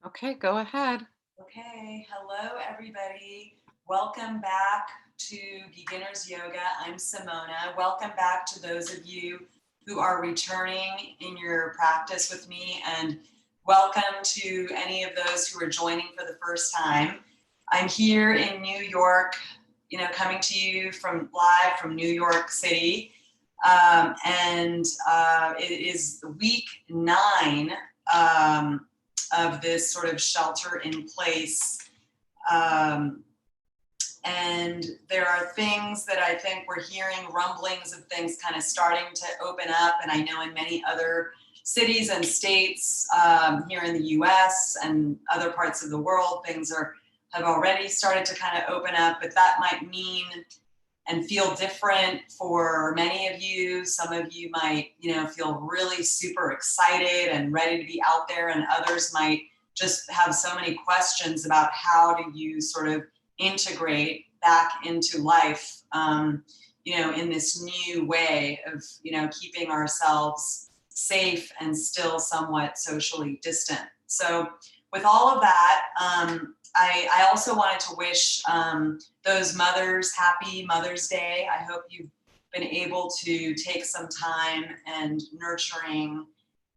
Okay, go ahead. Okay, hello everybody. Welcome back to Beginners Yoga. I'm Simona. Welcome back to those of you who are returning in your practice with me, and welcome to any of those who are joining for the first time. I'm here in New York, coming to you live from New York City, and it is week 9. Of this sort of shelter in place. And there are things that I think we're hearing rumblings of things kind of starting to open up. And I know in many other cities and states here in the US and other parts of the world, things have already started to kind of open up, but that might mean and feel different for many of you. Some of you might, feel really super excited and ready to be out there, and others might just have so many questions about how do you sort of integrate back into life, in this new way of, keeping ourselves safe and still somewhat socially distant. So with all of that, I also wanted to wish those mothers happy Mother's Day. I hope you've been able to take some time and nurturing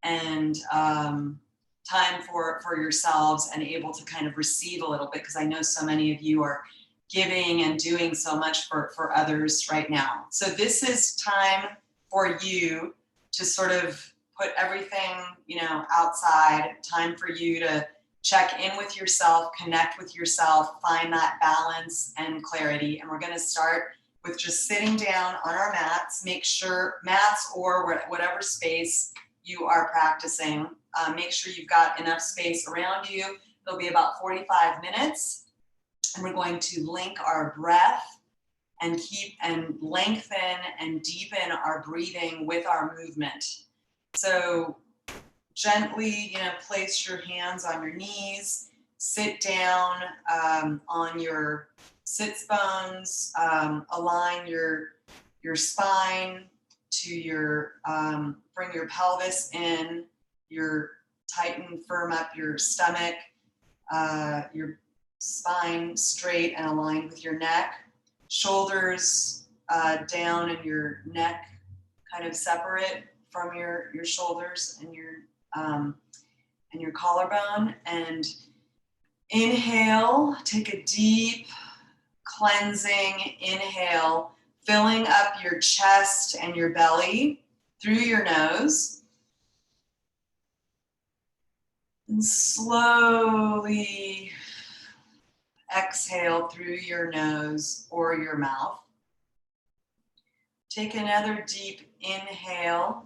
and time for yourselves and able to kind of receive a little bit, because I know so many of you are giving and doing so much for others right now. So this is time for you to sort of put everything, outside, time for you to check in with yourself, connect with yourself, find that balance and clarity. And we're going to start with just sitting down on our mats. Make sure mats or whatever space you are practicing, make sure you've got enough space around you. It'll be about 45 minutes. And we're going to link our breath and keep and lengthen and deepen our breathing with our movement. So gently, place your hands on your knees, sit down on your sits bones, align your spine to your, bring your pelvis in, tighten, firm up your stomach, your spine straight and aligned with your neck, shoulders down and your neck kind of separate from your shoulders and your collarbone. And inhale, take a deep cleansing inhale, filling up your chest and your belly through your nose. And slowly exhale through your nose or your mouth. Take another deep inhale,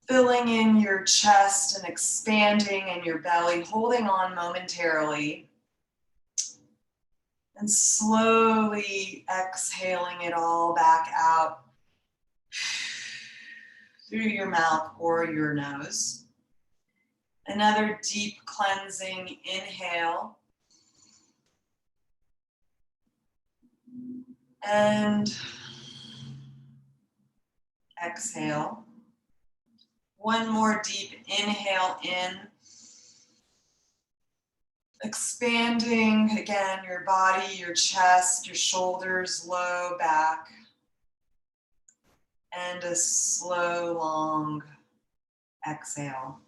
filling in your chest and expanding in your belly, holding on momentarily, and slowly exhaling it all back out through your mouth or your nose. Another deep cleansing inhale. And exhale. One more deep inhale in. Expanding again your body, your chest, your shoulders, low back. And a slow, long exhale.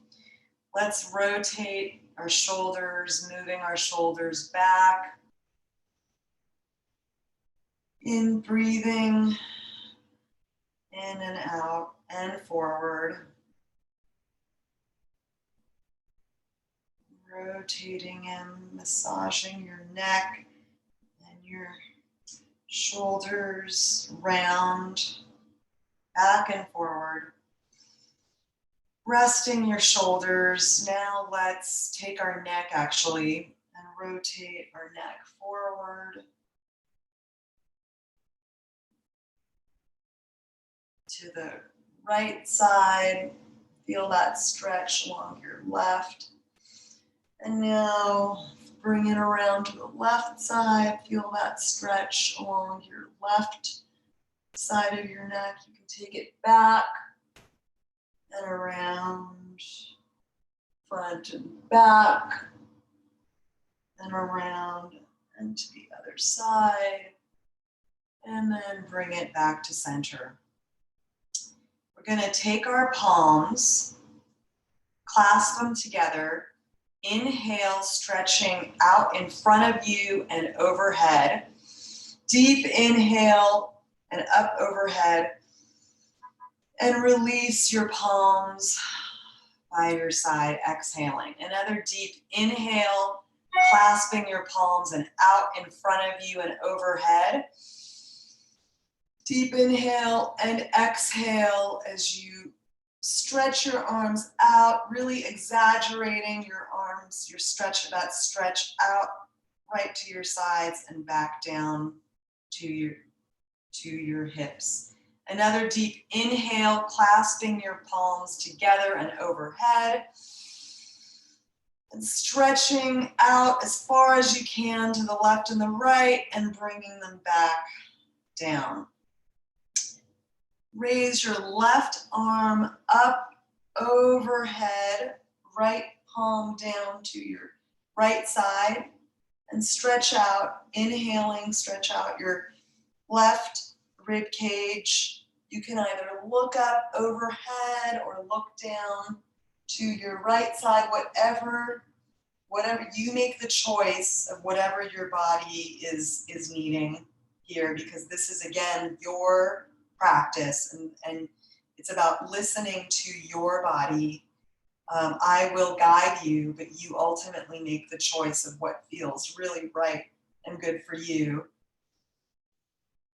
Let's rotate our shoulders, moving our shoulders back. In breathing, in and out and forward. Rotating and massaging your neck and your shoulders round, back and forward. Resting your shoulders. Now let's take our neck actually and rotate our neck forward to the right side. Feel that stretch along your left. And now bring it around to the left side. Feel that stretch along your left side of your neck. You can take it back and around. front and back, and around and to the other side, and then bring it back to center. We're going to take our palms, clasp them together, inhale, stretching out in front of you and overhead. Deep inhale and up overhead, and release your palms by your side, exhaling. Another deep inhale, clasping your palms and out in front of you and overhead. Deep inhale and exhale as you stretch your arms out, really exaggerating your arms, your stretch out right to your sides and back down to your hips. Another deep inhale, clasping your palms together and overhead. And stretching out as far as you can to the left and the right and bringing them back down. Raise your left arm up overhead, right palm down to your right side, and stretch out, inhaling, stretch out your left rib cage. You can either look up overhead or look down to your right side, whatever you make the choice of whatever your body is needing here, because this is, again, your practice, and it's about listening to your body. I will guide you, but you ultimately make the choice of what feels really right and good for you.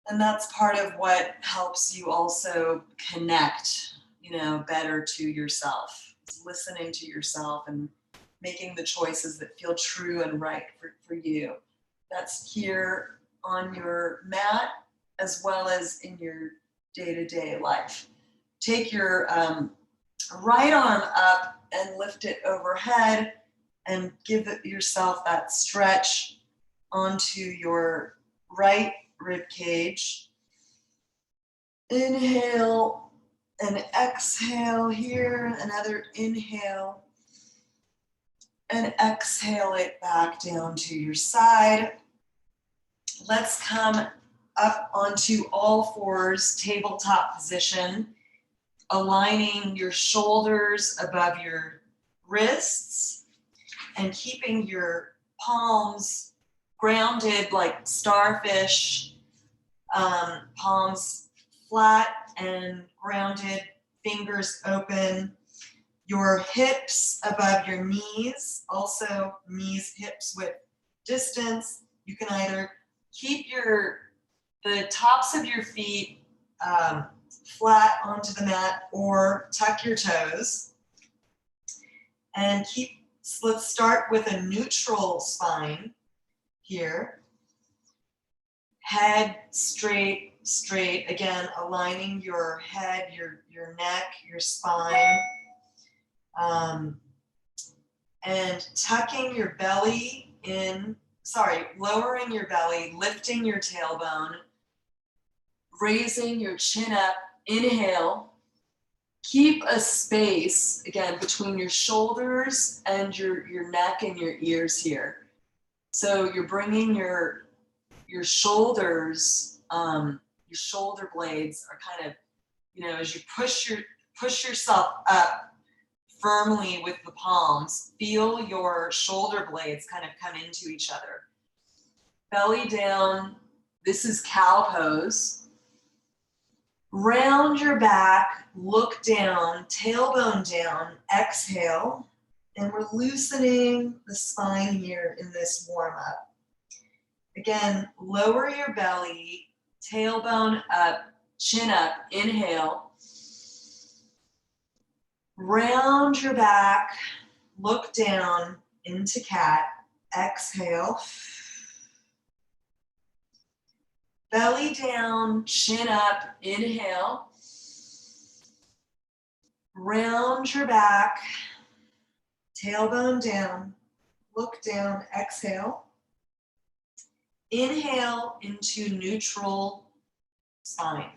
And that's part of what helps you also connect, better to yourself. It's listening to yourself and making the choices that feel true and right for you. That's here on your mat as well as in your day-to-day life. Take your right arm up and lift it overhead and give yourself that stretch onto your right rib cage. Inhale and exhale here. Another inhale and exhale it back down to your side. Let's come up onto all fours, tabletop position, aligning your shoulders above your wrists and keeping your palms grounded like starfish, palms flat and grounded, fingers open, your hips above your knees, also knees, hips width distance. You can either keep the tops of your feet flat onto the mat or tuck your toes. And let's start with a neutral spine here. Head straight, again, aligning your head, your neck, your spine. And tucking your belly in, lowering your belly, lifting your tailbone, raising your chin up, inhale. Keep a space, again, between your shoulders and your neck and your ears here. So you're bringing your shoulders, your shoulder blades are kind of, as you push yourself up firmly with the palms, feel your shoulder blades kind of come into each other. Belly down, this is cow pose. Round your back, look down, tailbone down, exhale, and we're loosening the spine here in this warm up. Again, lower your belly, tailbone up, chin up, inhale. Round your back, look down into cat, exhale. Belly down, chin up, inhale. Round your back, tailbone down, look down, exhale. Inhale into neutral spine.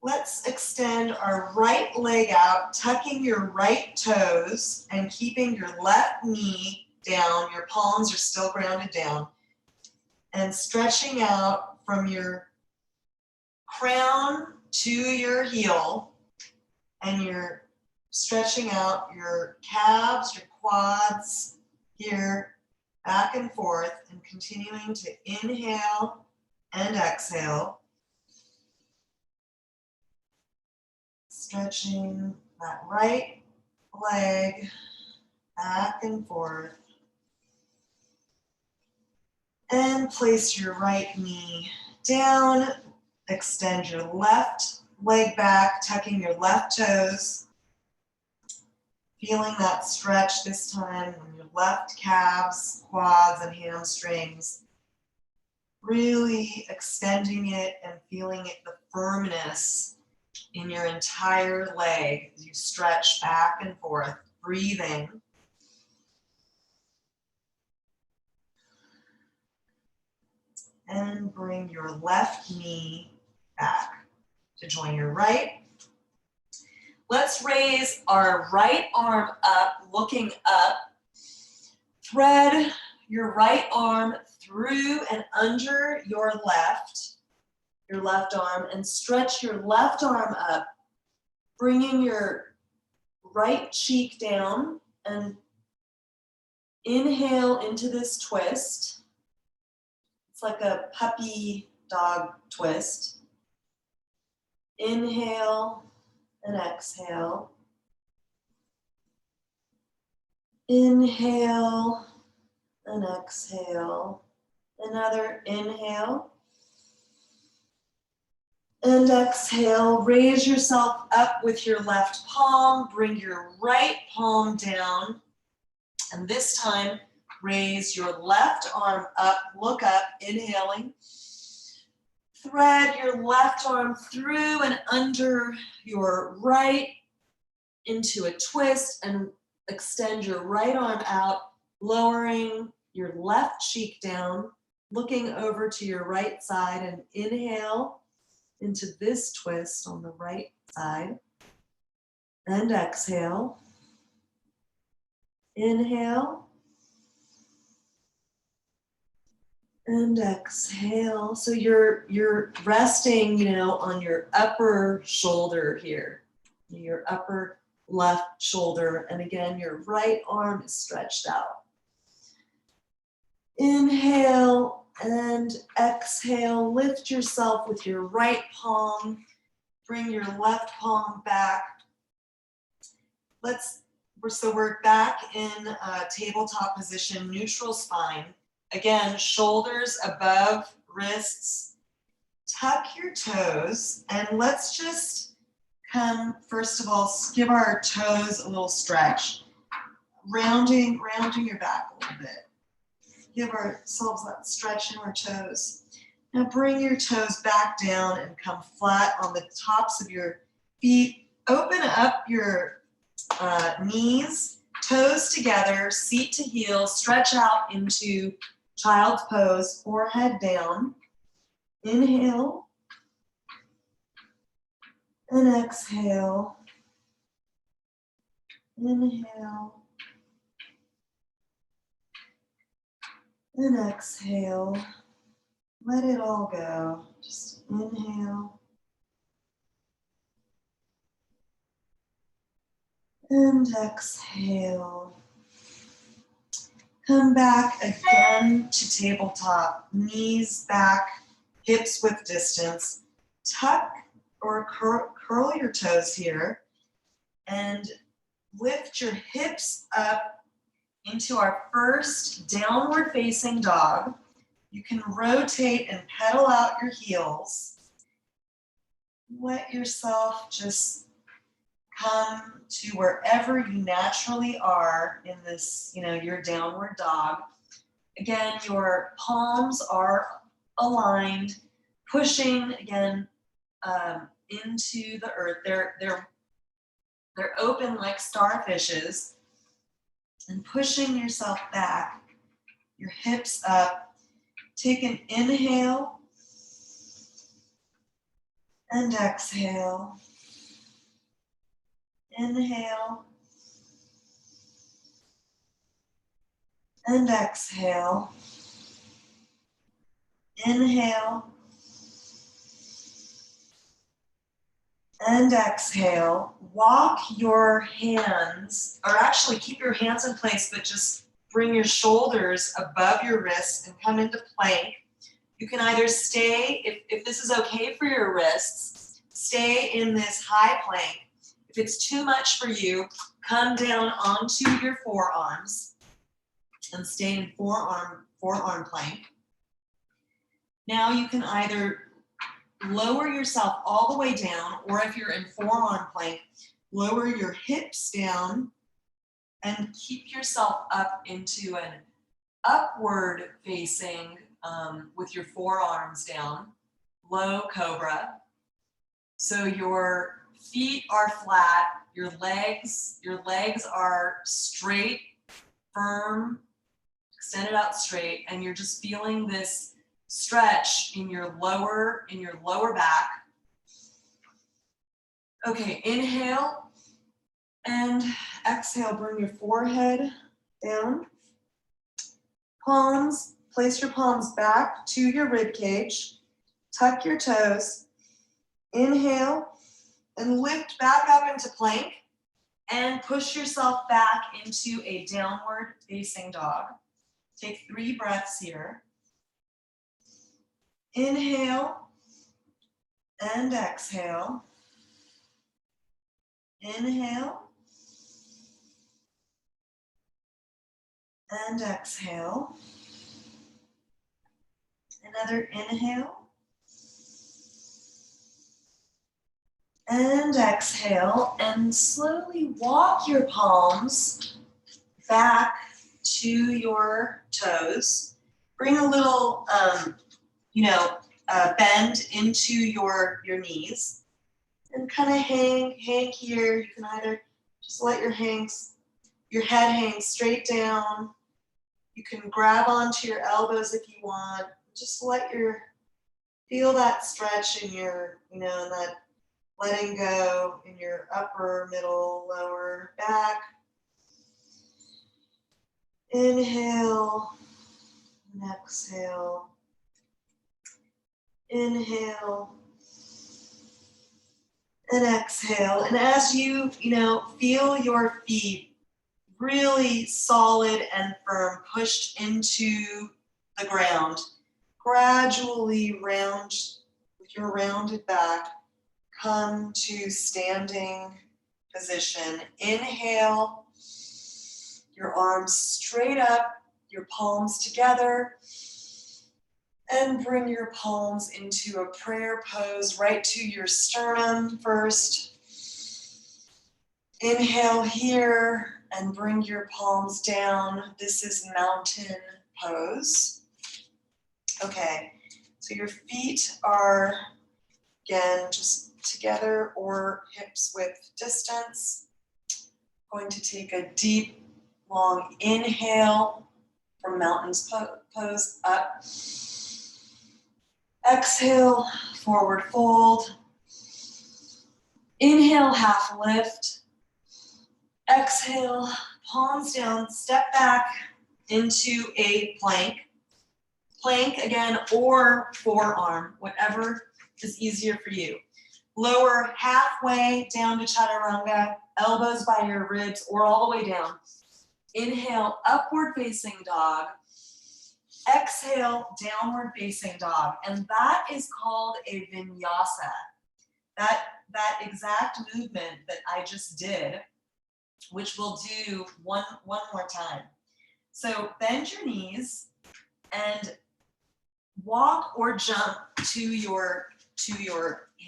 Let's extend our right leg out, tucking your right toes and keeping your left knee down. Your palms are still grounded down. And stretching out from your crown to your heel. And you're stretching out your calves, your quads here, back and forth, and continuing to inhale and exhale. Stretching that right leg back and forth. And place your right knee down. Extend your left leg back, tucking your left toes. Feeling that stretch this time in your left calves, quads, and hamstrings. Really extending it and feeling it, the firmness in your entire leg as you stretch back and forth, breathing. And bring your left knee back to join your right. Let's raise our right arm up, looking up. Thread your right arm through and under your left arm, and stretch your left arm up, bringing your right cheek down, and inhale into this twist. It's like a puppy dog twist. Inhale and exhale. Inhale and exhale. Another inhale and exhale. Raise yourself up with your left palm. Bring your right palm down. And this time, raise your left arm up. Look up, inhaling. Thread your left arm through and under your right into a twist, and extend your right arm out, lowering your left cheek down, looking over to your right side, and inhale into this twist on the right side, and exhale. Inhale and exhale. So you're resting, on your upper shoulder here, your upper left shoulder, and again, your right arm is stretched out. Inhale and exhale. Lift yourself with your right palm. Bring your left palm back. So we're back in tabletop position, neutral spine. Again, shoulders above wrists. Tuck your toes, and let's just come, first of all, give our toes a little stretch. Rounding your back a little bit. Give ourselves that stretch in our toes. Now bring your toes back down and come flat on the tops of your feet. Open up your knees, toes together, seat to heel, stretch out into child's pose, forehead down. Inhale and exhale. Inhale and exhale. Let it all go. Just inhale and exhale. Come back again to tabletop. Knees back, hips width distance. Tuck or curl your toes here and lift your hips up into our first downward facing dog. You can rotate and pedal out your heels. Let yourself just come to wherever you naturally are in this, your downward dog. Again, your palms are aligned, pushing again into the earth. They're open like starfishes, and pushing yourself back, your hips up. Take an inhale and exhale. Inhale and exhale. Inhale and exhale. Walk your hands, or actually keep your hands in place, but just bring your shoulders above your wrists and come into plank. You can either stay, if this is okay for your wrists, stay in this high plank. If it's too much for you, come down onto your forearms and stay in forearm plank. Now you can either lower yourself all the way down, or if you're in forearm plank, lower your hips down and keep yourself up into an upward facing with your forearms down, low cobra. So your feet are flat, your legs are straight, firm, extended out straight, and you're just feeling this stretch in your lower back. Okay, inhale and exhale, bring your forehead down. Palms, place your palms back to your rib cage. Tuck your toes. Inhale and lift back up into plank and push yourself back into a downward facing dog. Take 3 breaths here. Inhale and exhale. Inhale and exhale. Another inhale and exhale, and slowly walk your palms back to your toes. Bring a little, bend into your knees, and kind of hang here. You can either just let your head hang straight down. You can grab onto your elbows if you want. Just feel that stretch in your, and that letting go in your upper, middle, lower back. Inhale and exhale. Inhale and exhale. And as you, feel your feet really solid and firm, pushed into the ground, gradually with your rounded back, come to standing position. Inhale, your arms straight up, your palms together, and bring your palms into a prayer pose right to your sternum first. Inhale here and bring your palms down. This is mountain pose. Okay, so your feet are, again, just together or hips width distance. Going to take a deep, long inhale from mountain pose up. Exhale, forward fold. Inhale, half lift. Exhale, palms down, step back into a plank. Plank again, or forearm, whatever is easier for you. Lower halfway down to chaturanga, elbows by your ribs or all the way down. Inhale, upward facing dog. Exhale, downward facing dog. And that is called a vinyasa. That exact movement that I just did, which we'll do one more time. So bend your knees and walk or jump to your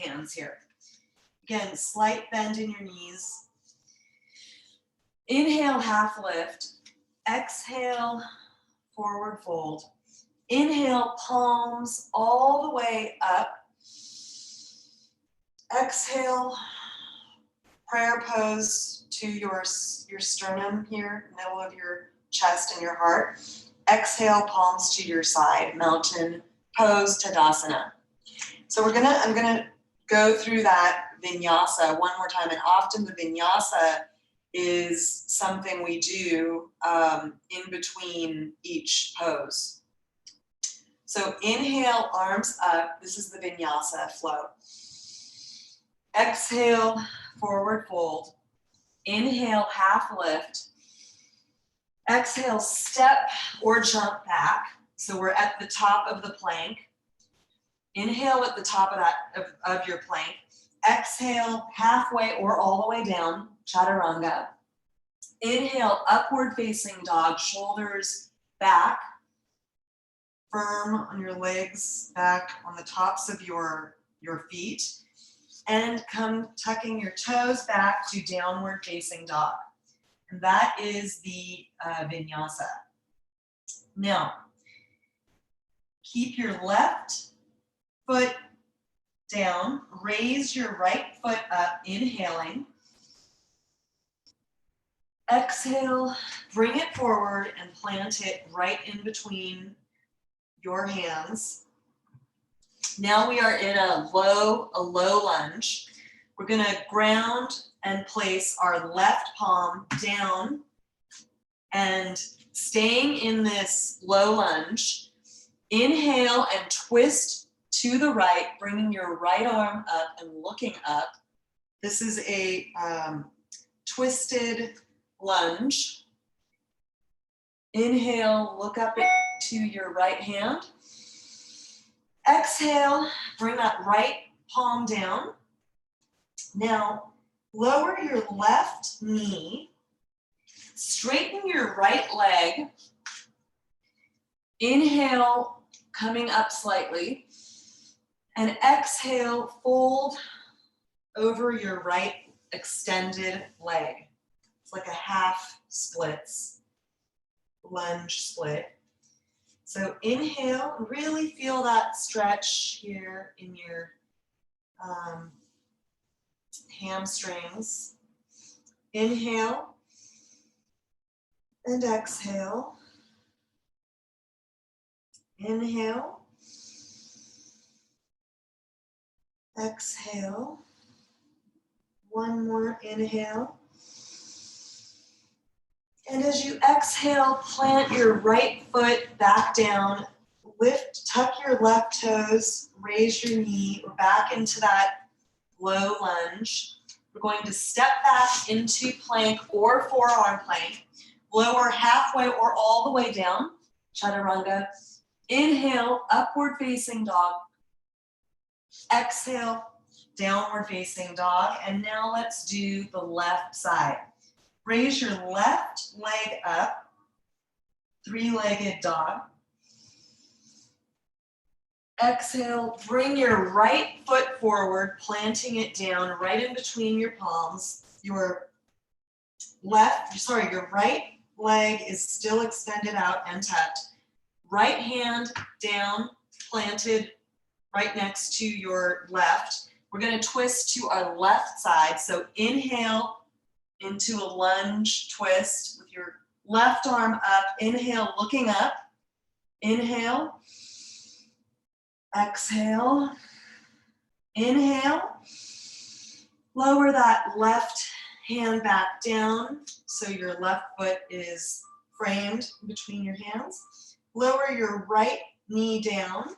hands here. Again, slight bend in your knees. Inhale, half lift. Exhale, forward fold. Inhale, palms all the way up. Exhale, prayer pose to your sternum here, middle of your chest and your heart. Exhale, palms to your side, mountain pose, Tadasana. So I'm gonna go through that vinyasa one more time. And often the vinyasa is something we do in between each pose. So inhale, arms up. This is the vinyasa flow. Exhale, forward fold. Inhale, half lift. Exhale, step or jump back. So we're at the top of the plank. Inhale at the top of of your plank. Exhale, halfway or all the way down, chaturanga. Inhale, upward facing dog, shoulders back. Firm on your legs, back on the tops of your feet. And come tucking your toes back to downward facing dog. And that is the vinyasa. Now, keep your left foot down, raise your right foot up, inhaling. Exhale, bring it forward and plant it right in between your hands. Now we are in a low lunge. We're gonna ground and place our left palm down and staying in this low lunge. Inhale and twist to the right, bringing your right arm up and looking up. This is a twisted lunge. Inhale, look up to your right hand. Exhale, bring that right palm down. Now, lower your left knee, straighten your right leg. Inhale, coming up slightly. And exhale, fold over your right extended leg. It's like a half splits, lunge split. So inhale, really feel that stretch here in your hamstrings. Inhale and exhale. Inhale. Exhale. One more inhale. And as you exhale, plant your right foot back down, lift, tuck your left toes, raise your knee, we're back into that low lunge. We're going to step back into plank or forearm plank, lower halfway or all the way down, chaturanga. Inhale, upward facing dog. Exhale, downward facing dog. And now let's do the left side. Raise your left leg up, three-legged dog. Exhale, bring your right foot forward, planting it down right in between your palms. Your right leg is still extended out and tucked. Right hand down, planted right next to your left. We're going to twist to our left side. So inhale into a lunge twist with your left arm up. Inhale, looking up. Inhale. Exhale. Inhale. Lower that left hand back down so your left foot is framed between your hands. Lower your right knee down.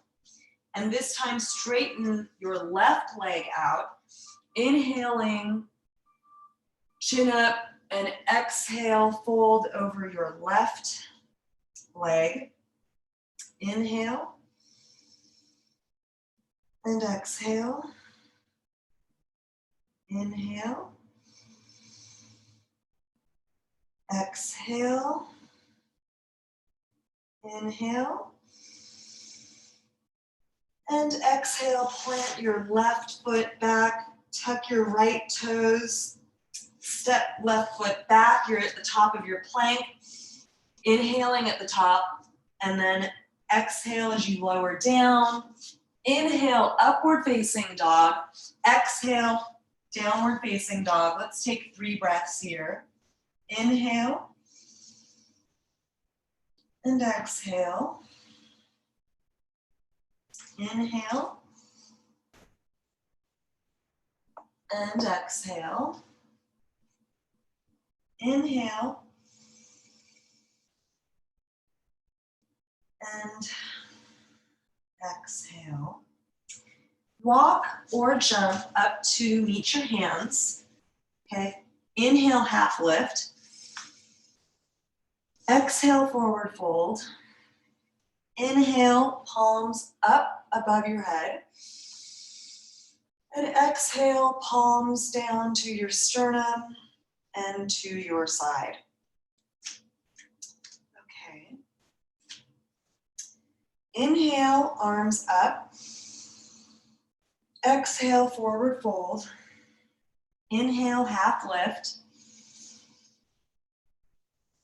And this time straighten your left leg out. Inhaling, chin up, and exhale, fold over your left leg. Inhale. And exhale. Inhale. Exhale. Inhale. And exhale, plant your left foot back, tuck your right toes, step left foot back. You're at the top of your plank. Inhaling at the top, and then exhale as you lower down. Inhale, upward facing dog. Exhale, downward facing dog. Let's take 3 breaths here. Inhale and exhale. Inhale and exhale. Inhale and exhale. Walk or jump up to meet your hands. Okay, inhale, half lift. Exhale, forward fold. Inhale, palms up above your head. And exhale, palms down to your sternum and to your side. Okay. Inhale, arms up. Exhale, forward fold. Inhale, half lift.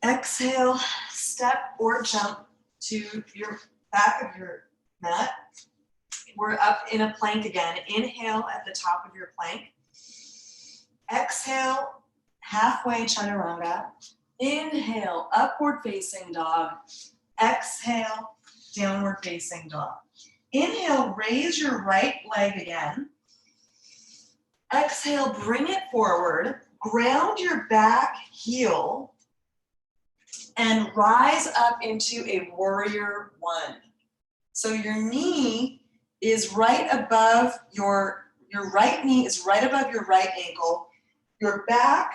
Exhale, step or jump to your back of your mat. We're up in a plank again. Inhale at the top of your plank. Exhale, halfway chaturanga. Inhale, upward facing dog. Exhale, downward facing dog. Inhale, raise your right leg again. Exhale, bring it forward. Ground your back heel and rise up into a warrior one. So your knee is right above your right knee is right above your right ankle. Your back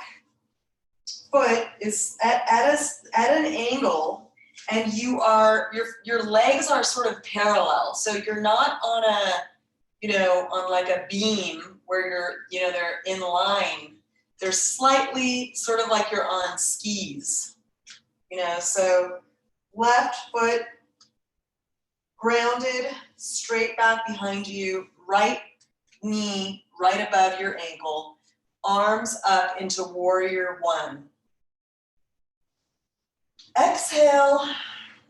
foot is at an angle, and your legs are sort of parallel. So you're not on on like a beam where they're in line. They're slightly sort of like you're on skis. So left foot grounded, straight back behind you, right knee right above your ankle, arms up into warrior one. Exhale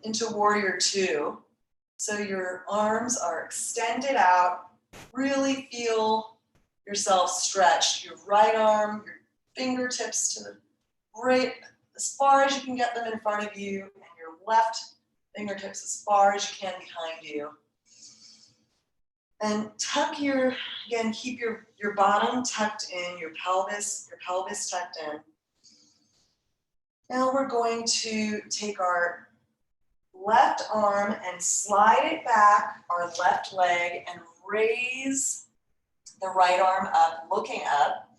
into warrior two. So your arms are extended out. Really feel yourself stretched. Your right arm, your fingertips to the right, as far as you can get them in front of you, and your left fingertips as far as you can behind you. And keep your bottom tucked in, your pelvis tucked in. Now we're going to take our left arm and slide it back, our left leg, and raise the right arm up, looking up.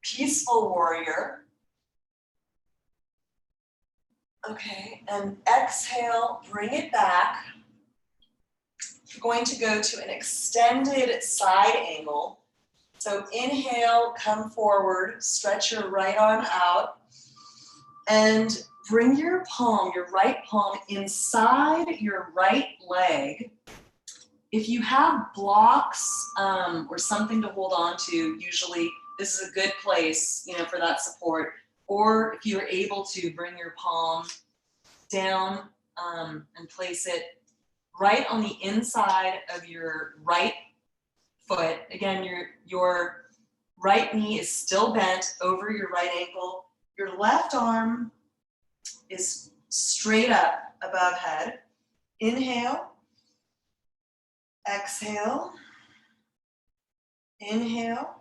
Peaceful warrior. Okay, and exhale, bring it back. You're going to go to an extended side angle. So inhale, come forward, stretch your right arm out, and bring your right palm inside your right leg. If you have blocks or something to hold on to, usually this is a good place, for that support. Or if you're able to bring your palm down and place it right on the inside of your right foot. Again, your right knee is still bent over your right ankle. Your left arm is straight up above head. Inhale. Exhale. Inhale.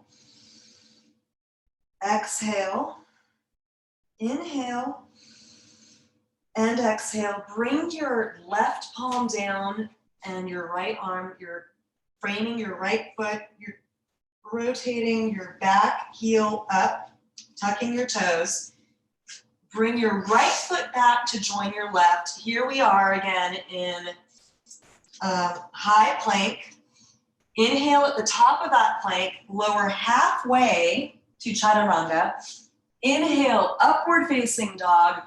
Exhale. Inhale and exhale. Bring your left palm down and your right arm, you're framing your right foot, you're rotating your back heel up, tucking your toes. Bring your right foot back to join your left. Here we are again in high plank. Inhale at the top of that plank, lower halfway to chaturanga. Inhale, upward facing dog.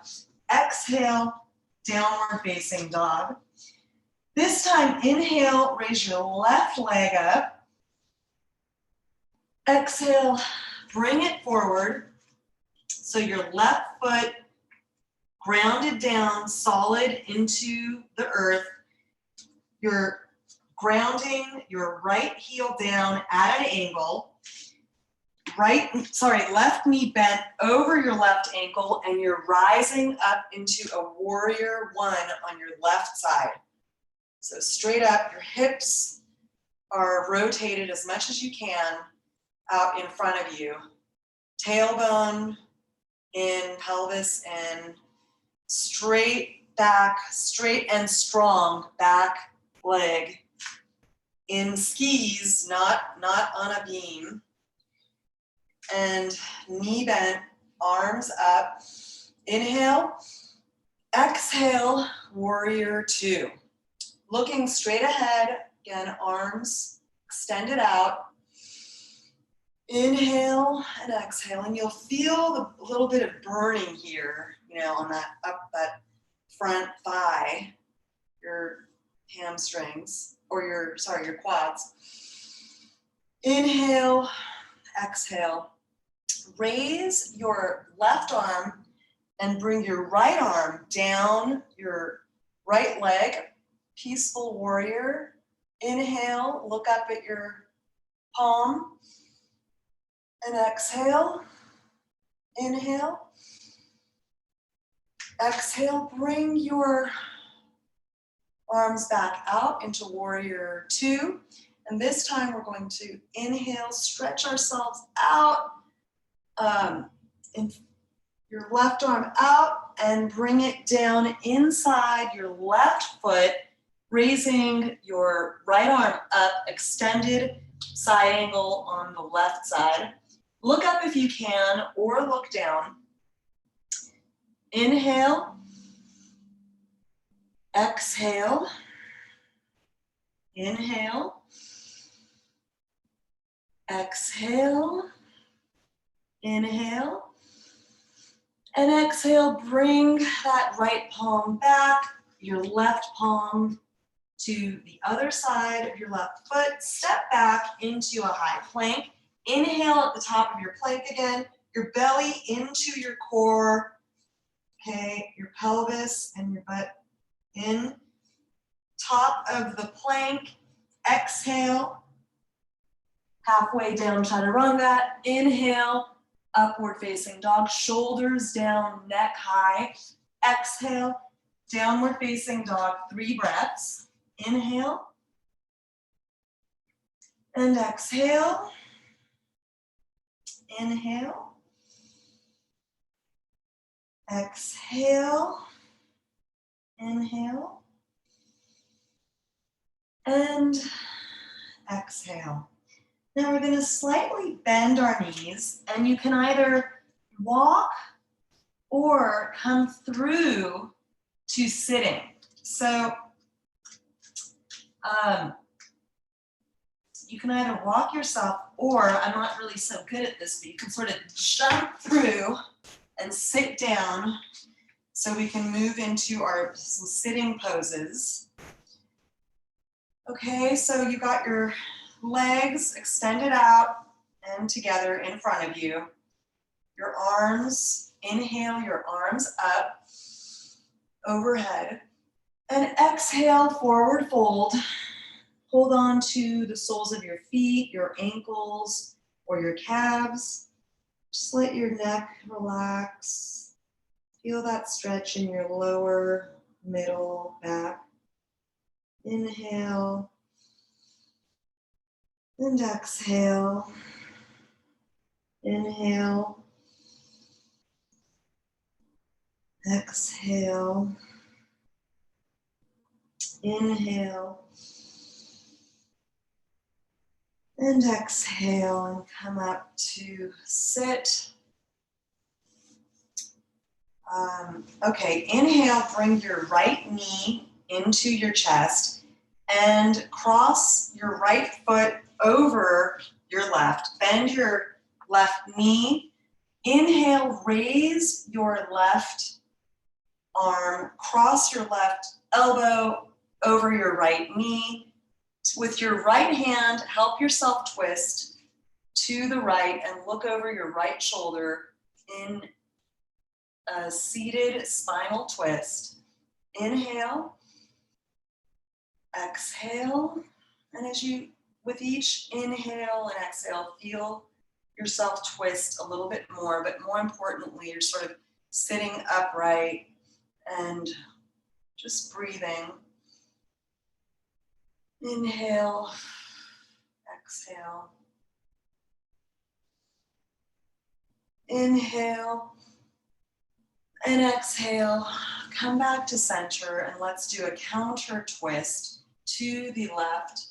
Exhale, downward facing dog. This time, inhale, raise your left leg up. Exhale, bring it forward. So your left foot grounded down, solid into the earth. You're grounding your right heel down at an angle. Left knee bent over your left ankle, and you're rising up into a warrior one on your left side. So straight up, your hips are rotated as much as you can. out in front of you. Tailbone in, pelvis in, straight back, straight and strong back leg. In skis, not on a beam. And knee bent, arms up. Inhale, exhale, warrior two. Looking straight ahead, again, arms extended out. Inhale and exhale, and you'll feel a little bit of burning here, on that front thigh, your hamstrings, or your quads. Inhale, exhale. Raise your left arm and bring your right arm down your right leg. Peaceful warrior. Inhale, look up at your palm. And exhale. Inhale. Exhale, bring your arms back out into warrior two. And this time we're going to inhale, stretch ourselves out. Your left arm out and bring it down inside your left foot, raising your right arm up, extended side angle on the left side. Look up if you can, or look down. Inhale, exhale, inhale, exhale, inhale, and exhale. Bring that right palm back, your left palm to the other side of your left foot. Step back into a high plank. Inhale at the top of your plank again, your belly into your core, okay, your pelvis and your butt in. Top of the plank, exhale, halfway down chaturanga. Inhale, upward facing dog, shoulders down, neck high. Exhale, downward facing dog, 3 breaths. Inhale, and exhale. Inhale, exhale, inhale, and exhale. Now we're going to slightly bend our knees, and you can either walk or come through to sitting. So you can either walk yourself, or I'm not really so good at this, but you can sort of jump through and sit down so we can move into some sitting poses. Okay, so you got your legs extended out and together in front of you. Your arms, inhale your arms up overhead, and exhale, forward fold. Hold on to the soles of your feet, your ankles, or your calves. Just let your neck relax. Feel that stretch in your lower, middle, back. Inhale and exhale. Inhale. Exhale. Inhale. And exhale, and come up to sit. Okay, inhale, bring your right knee into your chest and cross your right foot over your left. Bend your left knee. Inhale, raise your left arm, cross your left elbow over your right knee. With your right hand, help yourself twist to the right and look over your right shoulder in a seated spinal twist. Inhale, exhale, and with each inhale and exhale, feel yourself twist a little bit more, but more importantly, you're sort of sitting upright and just breathing. Inhale, exhale. Inhale and exhale. Come back to center and let's do a counter twist to the left.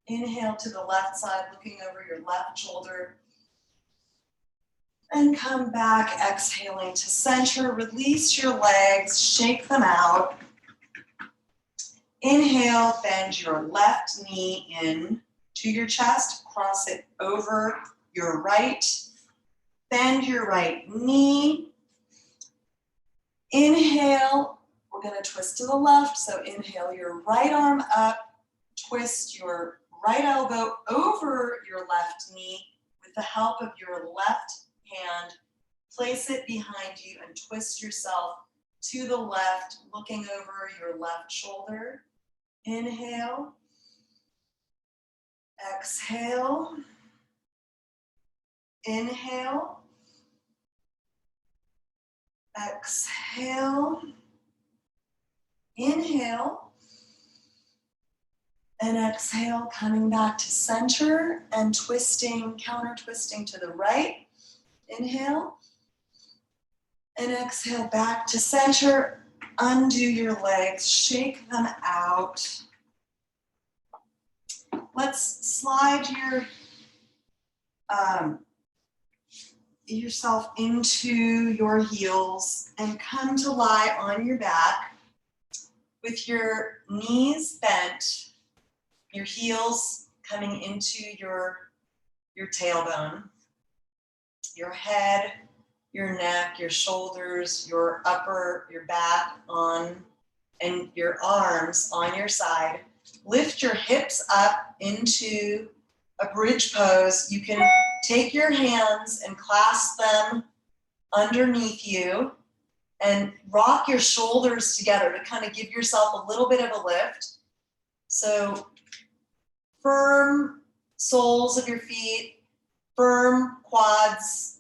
Inhale to the left side, looking over your left shoulder. And come back, exhaling to center. Release your legs, shake them out. Inhale, bend your left knee in to your chest, cross it over your right. Bend your right knee. Inhale, we're going to twist to the left. So inhale your right arm up, twist your right elbow over your left knee with the help of your left hand. Place it behind you and twist yourself to the left, looking over your left shoulder. Inhale. Exhale. Inhale. Exhale. Inhale. And exhale, coming back to center and twisting, counter twisting to the right. Inhale. And exhale back to center. Undo your legs, shake them out. Let's slide yourself into your heels and come to lie on your back with your knees bent, your heels coming into your tailbone, your head, your neck, your shoulders, your back on, and your arms on your side. Lift your hips up into a bridge pose. You can take your hands and clasp them underneath you and rock your shoulders together to kind of give yourself a little bit of a lift. So firm soles of your feet, firm quads,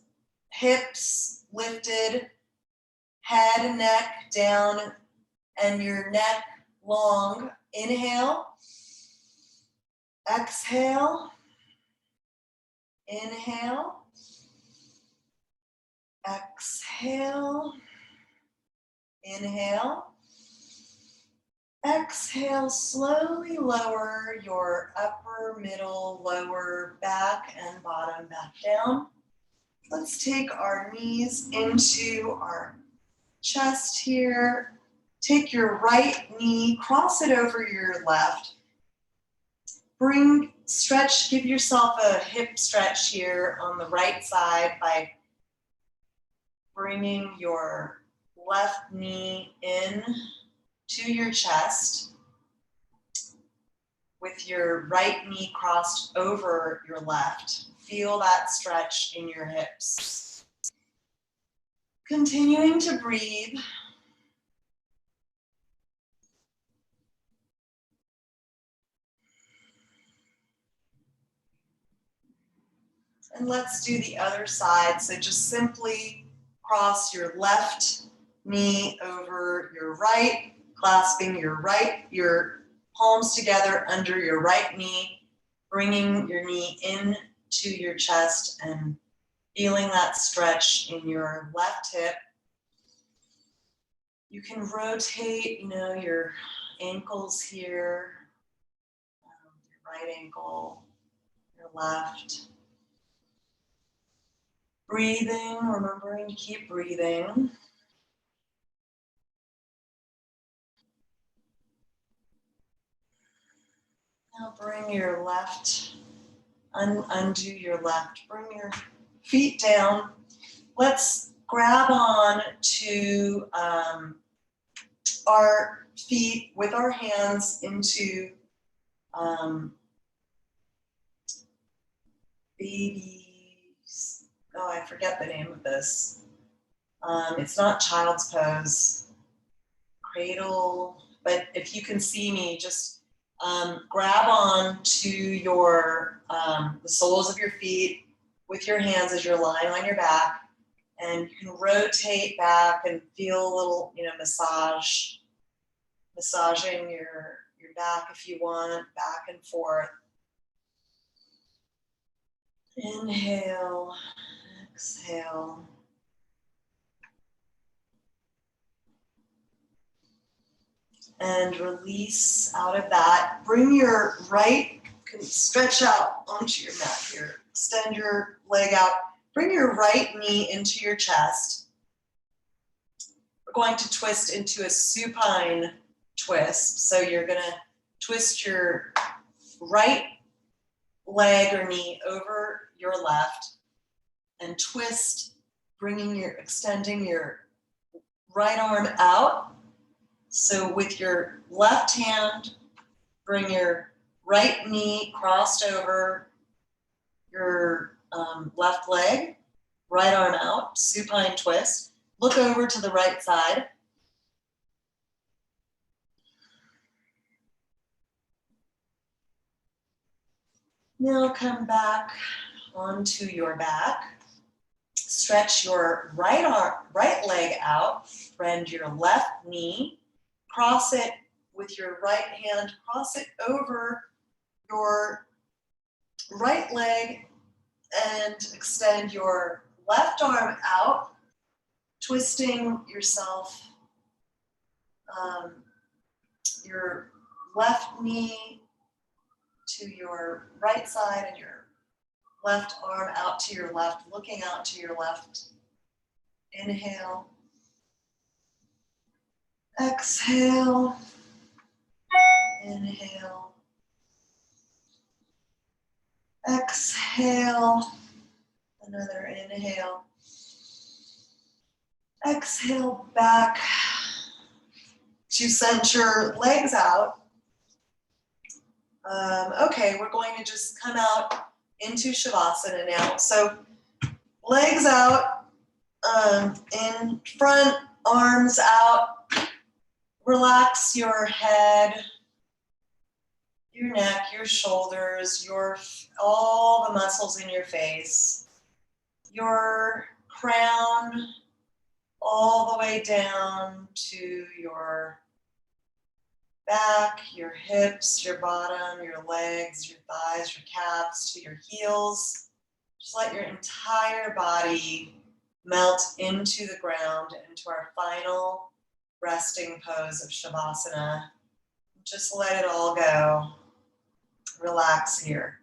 hips lifted, head and neck down, and your neck long. Inhale, exhale, inhale, exhale, inhale, exhale. Slowly lower your upper, middle, lower back and bottom back down. Let's take our knees into our chest here. Take your right knee, cross it over your left. Stretch, give yourself a hip stretch here on the right side by bringing your left knee in to your chest with your right knee crossed over your left. Feel that stretch in your hips. Continuing to breathe. And let's do the other side. So just simply cross your left knee over your right, clasping your palms together under your right knee, bringing your knee in to your chest and feeling that stretch in your left hip. You can rotate, your ankles here, your right ankle, your left. Breathing, remembering to keep breathing. Now bring your left, undo your left. Bring your feet down. Let's grab on to our feet with our hands into babies. Oh, I forget the name of this. It's not child's pose, cradle, but if you can see me, just grab on to your the soles of your feet with your hands as you're lying on your back, and you can rotate back and feel a little, massaging your back if you want, back and forth. Inhale, exhale. And release out of that. Bring your right, stretch out onto your mat here. Extend your leg out. Bring your right knee into your chest. We're going to twist into a supine twist. So you're gonna twist your right leg or knee over your left and twist, extending your right arm out. So with your left hand, bring your right knee crossed over your left leg, right arm out, supine twist. Look over to the right side. Now come back onto your back. Stretch your right leg out, bend your left knee, cross it with your right hand, cross it over your right leg and extend your left arm out, twisting yourself, your left knee to your right side and your left arm out to your left, looking out to your left. Inhale. Exhale. Inhale. Exhale. Another inhale. Exhale back to center, legs out. Okay, we're going to just come out into Shavasana now. So legs out, in front, arms out. Relax your head, your neck, your shoulders, all the muscles in your face, your crown all the way down to your back, your hips, your bottom, your legs, your thighs, your calves, to your heels. Just let your entire body melt into the ground, into our final resting pose of Shavasana. Just let it all go. Relax here.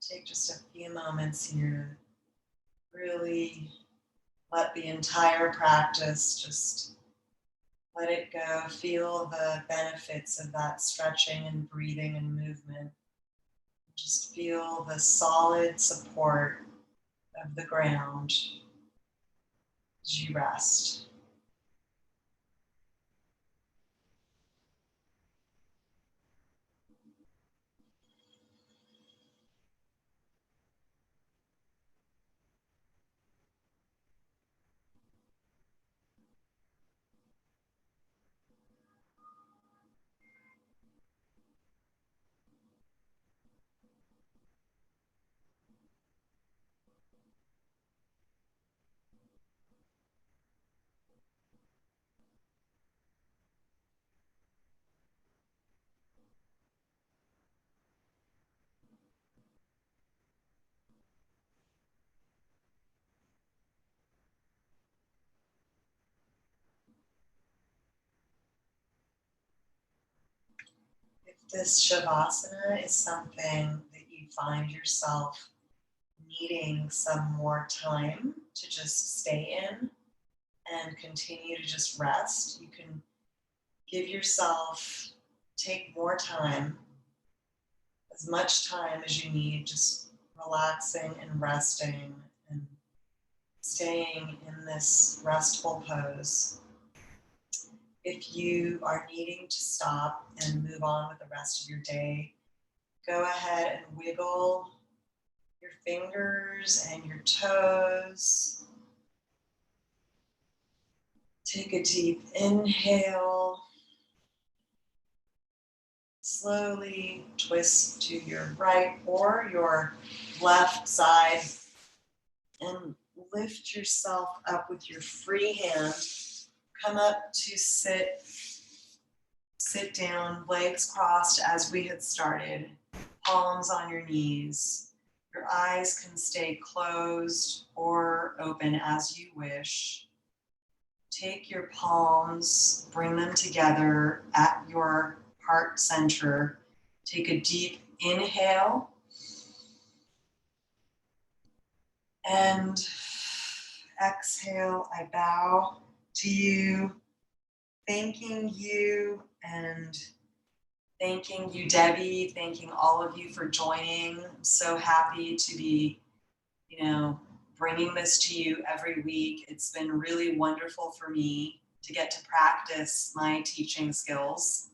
Take just a few moments here. Really let the entire practice just let it go. Feel the benefits of that stretching and breathing and movement. Just feel the solid support of the ground as you rest. If this Shavasana is something that you find yourself needing some more time to just stay in and continue to just rest, you can give yourself, take more time, as much time as you need, just relaxing and resting and staying in this restful pose. If you are needing to stop and move on with the rest of your day, go ahead and wiggle your fingers and your toes. Take a deep inhale. Slowly twist to your right or your left side and lift yourself up with your free hand. Come up to sit down, legs crossed as we had started, palms on your knees. Your eyes can stay closed or open as you wish. Take your palms, bring them together at your heart center. Take a deep inhale and exhale. I bow to you, thanking you and thanking you, Debbie, thanking all of you for joining. I'm so happy to be, bringing this to you every week. It's been really wonderful for me to get to practice my teaching skills.